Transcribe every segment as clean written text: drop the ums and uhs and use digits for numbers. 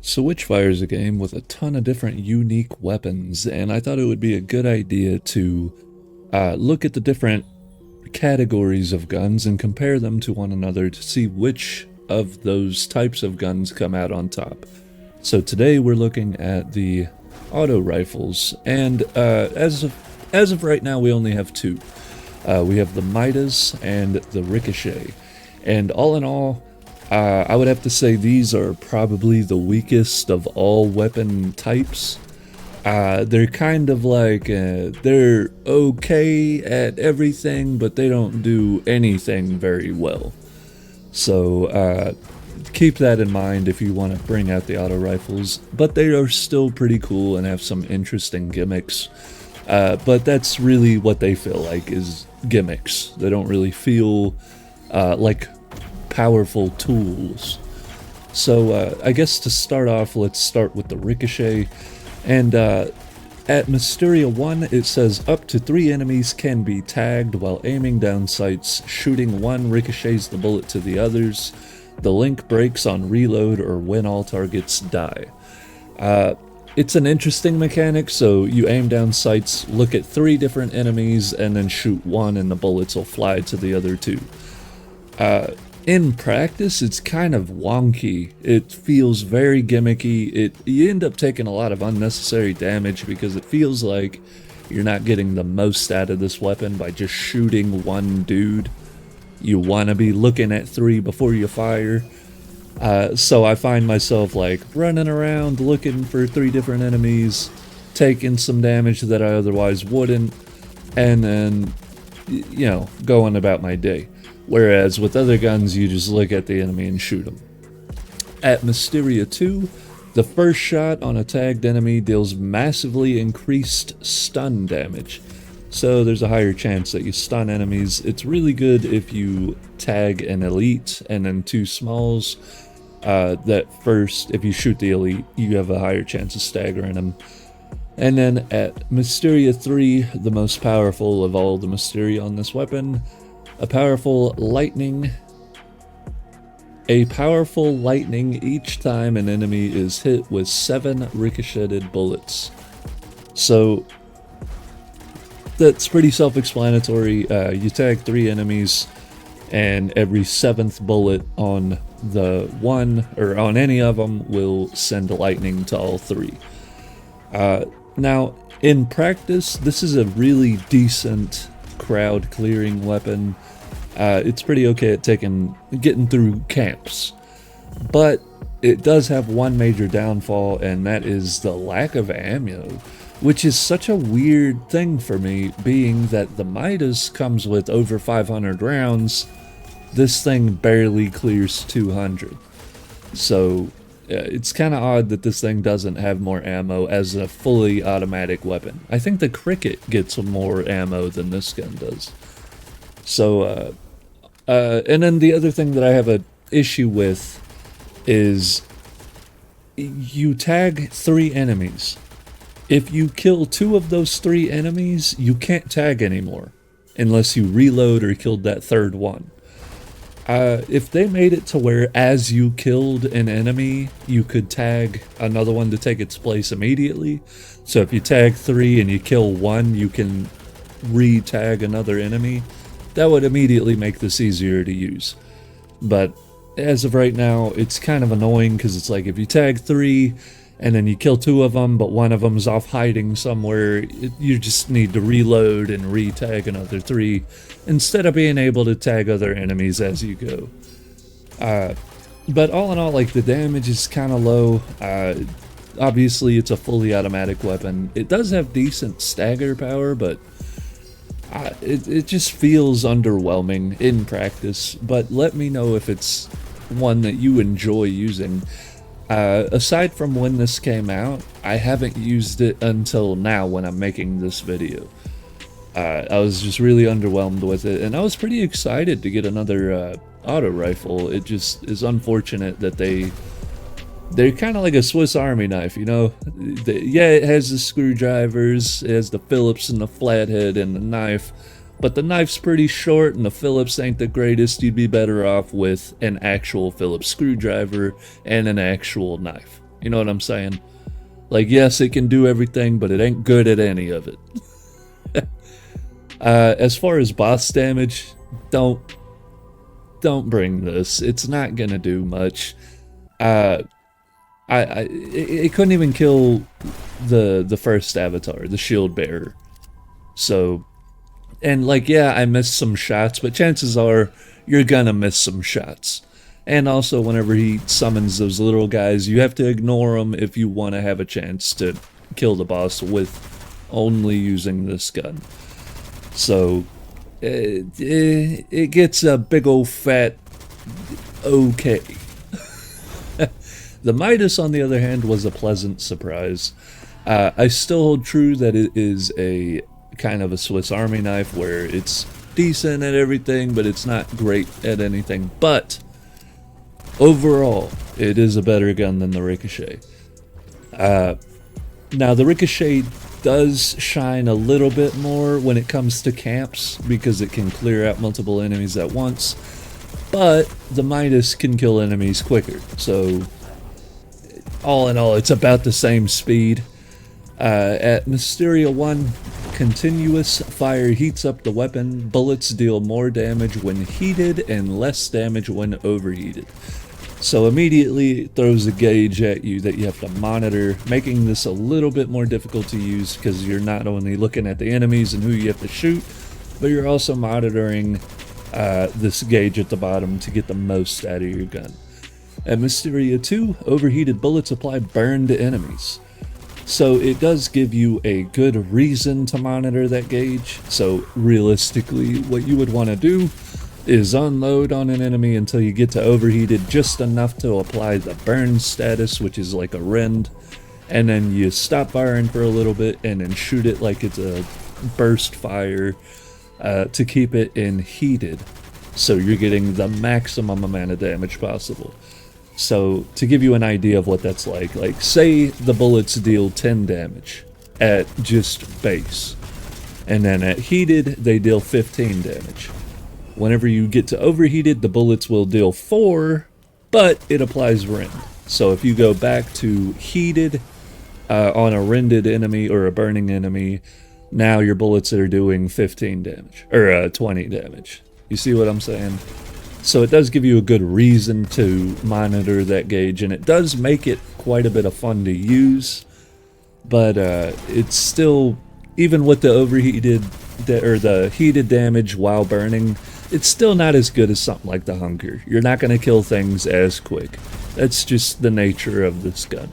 So WitchFire is a game with a ton of different unique weapons, and I thought it would be a good idea to look at the different categories of guns and compare them to one another to see which of those types of guns come out on top. So today we're looking at the auto rifles, and as of right now we only have two. We have the Midas and the Ricochet, and all in all, I would have to say these are probably the weakest of all weapon types. They're kind of like, they're okay at everything, but they don't do anything very well. So keep that in mind if you want to bring out the auto rifles, but they are still pretty cool and have some interesting gimmicks. But that's really what they feel like, is gimmicks. They don't really feel like powerful tools. So I guess to start off, let's start with the Ricochet. And at Mysteria 1, it says up to 3 enemies can be tagged while aiming down sights. Shooting one ricochets the bullet to the others. The link breaks on reload or when all targets die. It's an interesting mechanic, so you aim down sights, look at 3 different enemies, and then shoot one and the bullets will fly to the other 2. In practice, it's kind of wonky. It feels very gimmicky. You end up taking a lot of unnecessary damage because it feels like you're not getting the most out of this weapon by just shooting one dude. You want to be looking at 3 before you fire. So I find myself like running around looking for 3 different enemies, taking some damage that I otherwise wouldn't, and then, you know, going about my day. Whereas with other guns, you just look at the enemy and shoot them. At Mysteria 2, the first shot on a tagged enemy deals massively increased stun damage. So there's a higher chance that you stun enemies. It's really good if you tag an elite and then 2 smalls. That first, if you shoot the elite, you have a higher chance of staggering them. And then at Mysteria 3, the most powerful of all the Mysteria on this weapon, a powerful lightning each time an enemy is hit with 7 ricocheted bullets. So that's pretty self-explanatory. You tag 3 enemies, and every 7th bullet on the one, or on any of them, will send lightning to all 3. Now, in practice, this is a really decent crowd clearing weapon. It's pretty okay at getting through camps, but it does have one major downfall, and that is the lack of ammo, which is such a weird thing for me, being that the Midas comes with over 500 rounds. This thing barely clears 200, so it's kind of odd that this thing doesn't have more ammo as a fully automatic weapon. I think the Cricket gets more ammo than this gun does. So, and then the other thing that I have an issue with is you tag 3 enemies. If you kill 2 of those 3 enemies, you can't tag anymore unless you reload or killed that 3rd one. If they made it to where as you killed an enemy, you could tag another one to take its place immediately. So if you tag 3 and you kill 1, you can re-tag another enemy. That would immediately make this easier to use. But as of right now, it's kind of annoying because it's like if you tag 3 and then you kill 2 of them, but one of them's off hiding somewhere, you just need to reload and re-tag another 3 instead of being able to tag other enemies as you go. But all in all, like, the damage is kind of low. Obviously, it's a fully automatic weapon. It does have decent stagger power, but it just feels underwhelming in practice. But let me know if it's one that you enjoy using. Aside from when this came out, I haven't used it until now when I'm making this video. I was just really underwhelmed with it, and I was pretty excited to get another auto rifle. It just is unfortunate that they're kind of like a Swiss Army knife, you know? Yeah, it has the screwdrivers, it has the Phillips and the flathead and the knife, but the knife's pretty short and the Phillips ain't the greatest. You'd be better off with an actual Phillips screwdriver and an actual knife. You know what I'm saying? Like, yes, it can do everything, but it ain't good at any of it. As far as boss damage, don't bring this. It's not gonna do much. It couldn't even kill the first avatar, the shield bearer. So, and like, yeah, I missed some shots, but chances are you're gonna miss some shots. And also, whenever he summons those little guys, you have to ignore them if you want to have a chance to kill the boss with only using this gun. So, it gets a big old fat okay. The Midas, on the other hand, was a pleasant surprise. I still hold true that it is a kind of a Swiss Army knife where it's decent at everything, but it's not great at anything. But overall, it is a better gun than the Ricochet. Now, the Ricochet does shine a little bit more when it comes to camps because it can clear out multiple enemies at once, but the Midas can kill enemies quicker. So, all in all, it's about the same speed. At Mysteria 1, continuous fire heats up the weapon. Bullets deal more damage when heated and less damage when overheated. So immediately it throws a gauge at you that you have to monitor, making this a little bit more difficult to use because you're not only looking at the enemies and who you have to shoot, but you're also monitoring this gauge at the bottom to get the most out of your gun. At Mysteria 2, overheated bullets apply burn to enemies. So it does give you a good reason to monitor that gauge. So realistically, what you would want to do is unload on an enemy until you get to overheated just enough to apply the burn status, which is like a rend, and then you stop firing for a little bit and then shoot it like it's a burst fire to keep it in heated, so you're getting the maximum amount of damage possible. So to give you an idea of what that's like say the bullets deal 10 damage at just base, and then at heated they deal 15 damage. Whenever you get to overheated, the bullets will deal 4, but it applies rend. So if you go back to heated on a rended enemy or a burning enemy, now your bullets are doing 15 damage, or 20 damage. You see what I'm saying? So it does give you a good reason to monitor that gauge, and it does make it quite a bit of fun to use, but it's still, even with the overheated, or the heated damage while burning, it's still not as good as something like the Hunger. You're not going to kill things as quick. That's just the nature of this gun.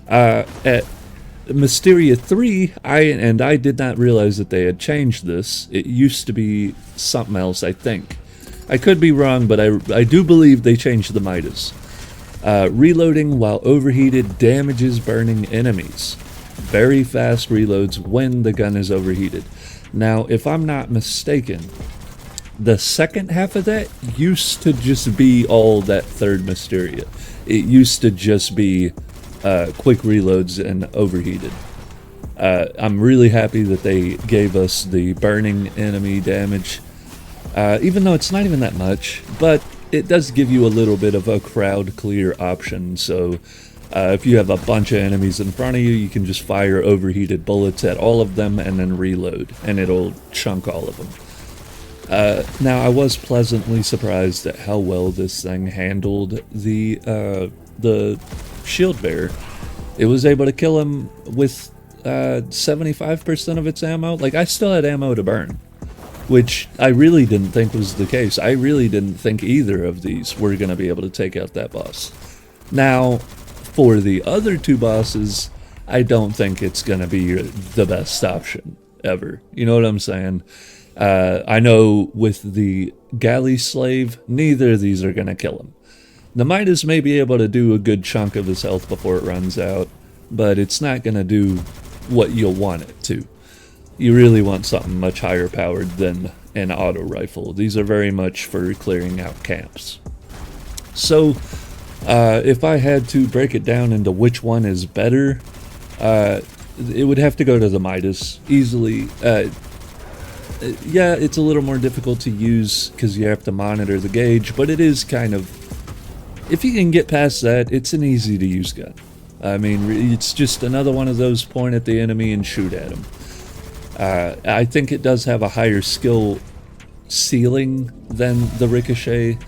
At Mysteria 3, I did not realize that they had changed this. It used to be something else, I think. I could be wrong, but I do believe they changed the Midas. Reloading while overheated damages burning enemies. Very fast reloads when the gun is overheated. Now, if I'm not mistaken, the second half of that used to just be all that third Mysteria. It used to just be quick reloads and overheated. I'm really happy that they gave us the burning enemy damage, even though it's not even that much, but it does give you a little bit of a crowd clear option. So if you have a bunch of enemies in front of you, you can just fire overheated bullets at all of them and then reload, and it'll chunk all of them. Now, I was pleasantly surprised at how well this thing handled the shield bearer. It was able to kill him with 75% of its ammo. Like, I still had ammo to burn, which I really didn't think was the case. I really didn't think either of these were going to be able to take out that boss. Now, for the other two bosses, I don't think it's going to be the best option ever. You know what I'm saying? I know with the galley slave, neither of these are going to kill him. The Midas may be able to do a good chunk of his health before it runs out, but it's not going to do what you'll want it to. You really want something much higher powered than an auto rifle. These are very much for clearing out camps. So, if I had to break it down into which one is better, it would have to go to the Midas, easily. Yeah, it's a little more difficult to use because you have to monitor the gauge, but it is kind of, if you can get past that, it's an easy to use gun. I mean, it's just another one of those point at the enemy and shoot at him. I think it does have a higher skill ceiling than the Ricochet.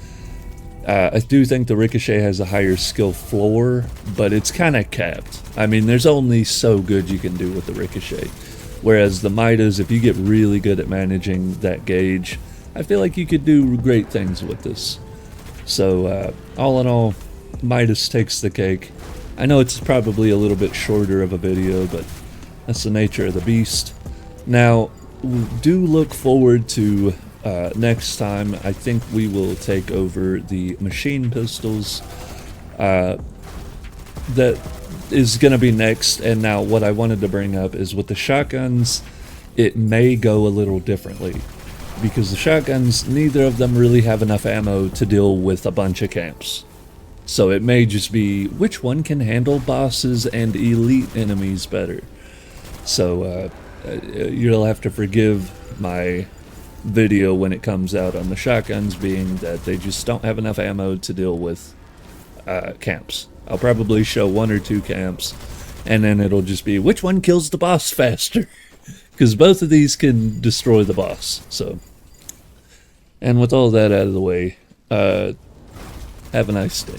I do think the Ricochet has a higher skill floor, but it's kind of capped. I mean, there's only so good you can do with the Ricochet. Whereas the Midas, if you get really good at managing that gauge, I feel like you could do great things with this. So, all in all, Midas takes the cake. I know it's probably a little bit shorter of a video, but that's the nature of the beast. Now, do look forward to next time. I think we will take over the machine pistols. That is going to be next. And now what I wanted to bring up is with the shotguns, it may go a little differently. Because the shotguns, neither of them really have enough ammo to deal with a bunch of camps. So it may just be which one can handle bosses and elite enemies better. So you'll have to forgive my video when it comes out on the shotguns, being that they just don't have enough ammo to deal with camps. I'll probably show 1 or 2 camps, and then it'll just be which one kills the boss faster. Because both of these can destroy the boss. So, and with all that out of the way, have a nice day.